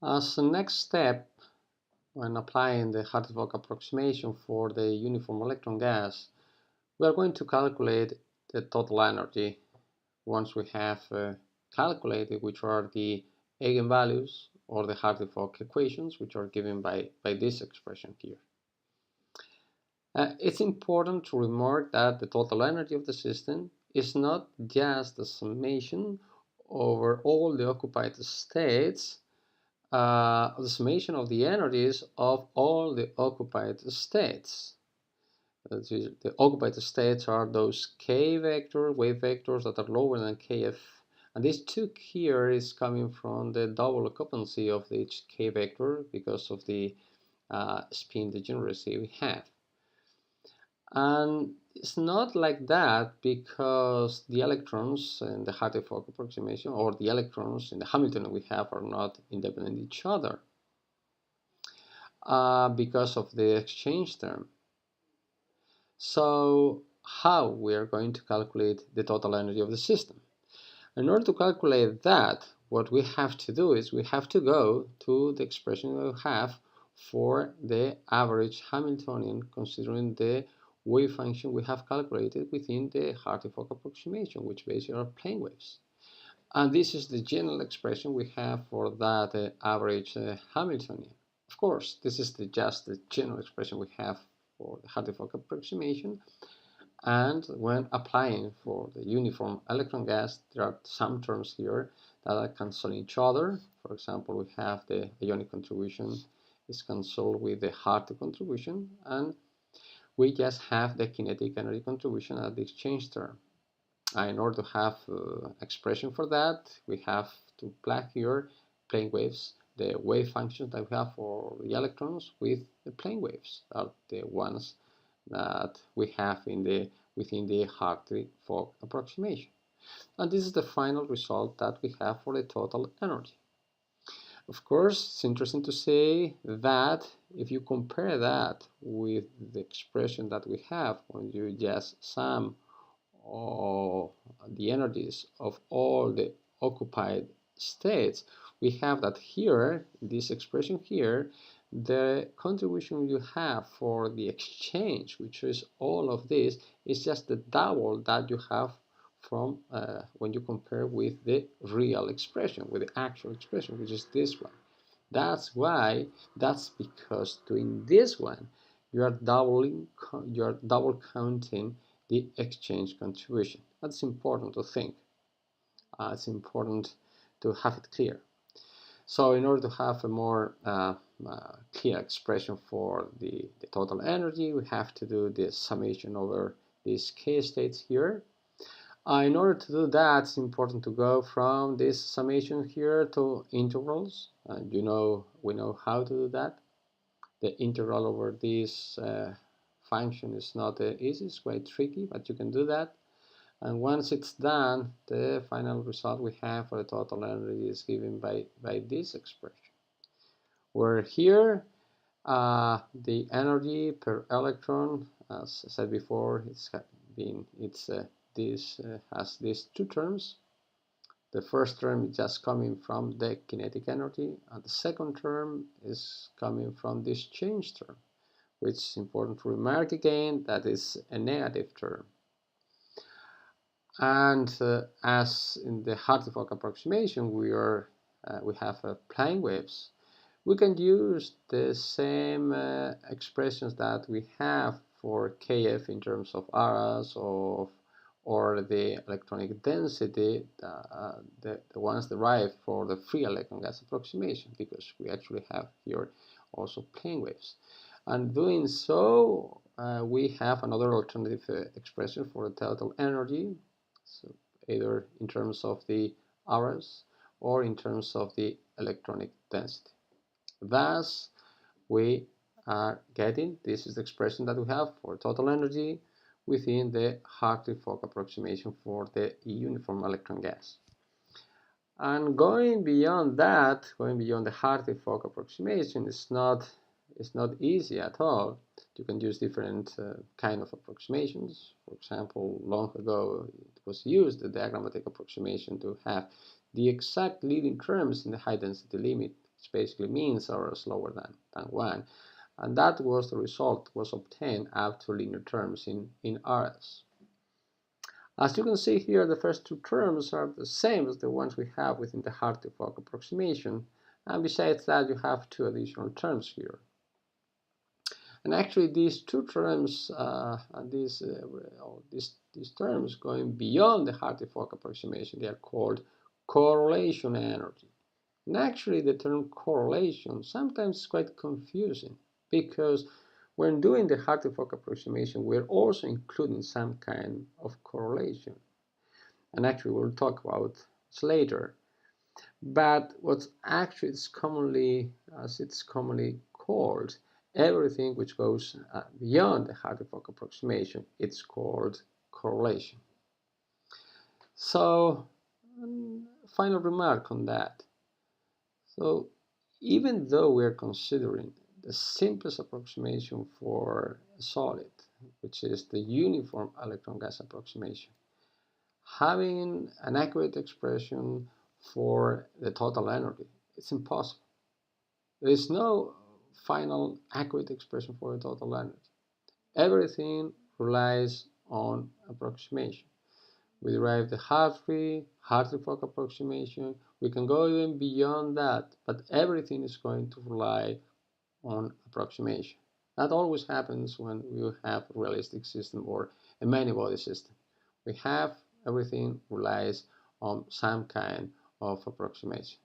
As a next step, when applying the Hartree-Fock approximation for the uniform electron gas, we are going to calculate the total energy once we have calculated which are the eigenvalues or the Hartree-Fock equations, which are given by this expression here. It's important to remark that the total energy of the system is not just the summation over all the occupied states, the summation of the energies of all the occupied states. The occupied states are those k vector wave vectors that are lower than kf, and this 2 here is coming from the double occupancy of each k vector because of the spin degeneracy we have. And it's not like that because the electrons in the Hartree-Fock approximation or the electrons in the Hamiltonian we have are not independent of each other because of the exchange term. So how we are going to calculate the total energy of the system? In order to calculate that, what we have to do is we have to go to the expression we have for the average Hamiltonian considering the wave function we have calculated within the Hartree-Fock approximation, which basically are plane waves. And this is the general expression we have for that average Hamiltonian. Of course, this is just the general expression we have for the Hartree-Fock approximation. And when applying for the uniform electron gas, there are some terms here that are canceling each other. For example, we have the ionic contribution is cancelled with the Hartree contribution, and we just have the kinetic energy contribution at the exchange term. In order to have expression for that, we have to plug here plane waves, the wave functions that we have for the electrons with the plane waves, are the ones that we have within the Hartree-Fock approximation. And this is the final result that we have for the total energy. Of course, it's interesting to say that if you compare that with the expression that we have when you just sum all the energies of all the occupied states, we have that here, this expression here, the contribution you have for the exchange, which is all of this, is just the double that you have from when you compare with the real expression, with the actual expression, which is this one. That's because doing this one, you are double counting the exchange contribution. That's important to think. It's important to have it clear. So in order to have a more clear expression for the total energy, we have to do this summation over these k states here. In order to do that, it's important to go from this summation here to integrals. And we know how to do that. The integral over this function is not easy, it's quite tricky, but you can do that. And once it's done, the final result we have for the total energy is given by this expression, where here the energy per electron, as I said before, this has these two terms. The first term is just coming from the kinetic energy, and the second term is coming from this change term, which is important to remark again that is a negative term. And as in the Hartree-Fock approximation, we have plane waves. We can use the same expressions that we have for kf in terms of aras or the electronic density, the ones derived for the free electron gas approximation, because we actually have here also plane waves. And doing so, we have another alternative expression for the total energy, so either in terms of the aras or in terms of the electronic density. Thus, we are getting, this is the expression that we have for total energy within the Hartree-Fock approximation for the uniform electron gas. And going beyond that, going beyond the Hartree-Fock approximation is not easy at all. You can use different kind of approximations. For example, long ago it was used, the diagrammatic approximation, to have the exact leading terms in the high density limit which basically means are slower than 1. And that was the result was obtained up to linear terms in RS. As you can see here, the first two terms are the same as the ones we have within the Hartree-Fock approximation, and besides that you have two additional terms here. And actually these two terms, these terms going beyond the Hartree-Fock approximation, they are called correlation energy. And actually the term correlation sometimes is quite confusing, because when doing the Hartree-Fock approximation, we're also including some kind of correlation. And actually we'll talk about this later. But what's actually commonly, as it's commonly called, everything which goes beyond the Hartree-Fock approximation, it's called correlation. So, final remark on that. So, even though we're considering the simplest approximation for a solid, which is the uniform electron gas approximation, having an accurate expression for the total energy, it's impossible. There is no final accurate expression for the total energy. Everything relies on approximation. We derive the Hartree-Fock approximation. We can go even beyond that, but everything is going to rely on approximation. That always happens when we have a realistic system or a many-body system. We have everything relies on some kind of approximation.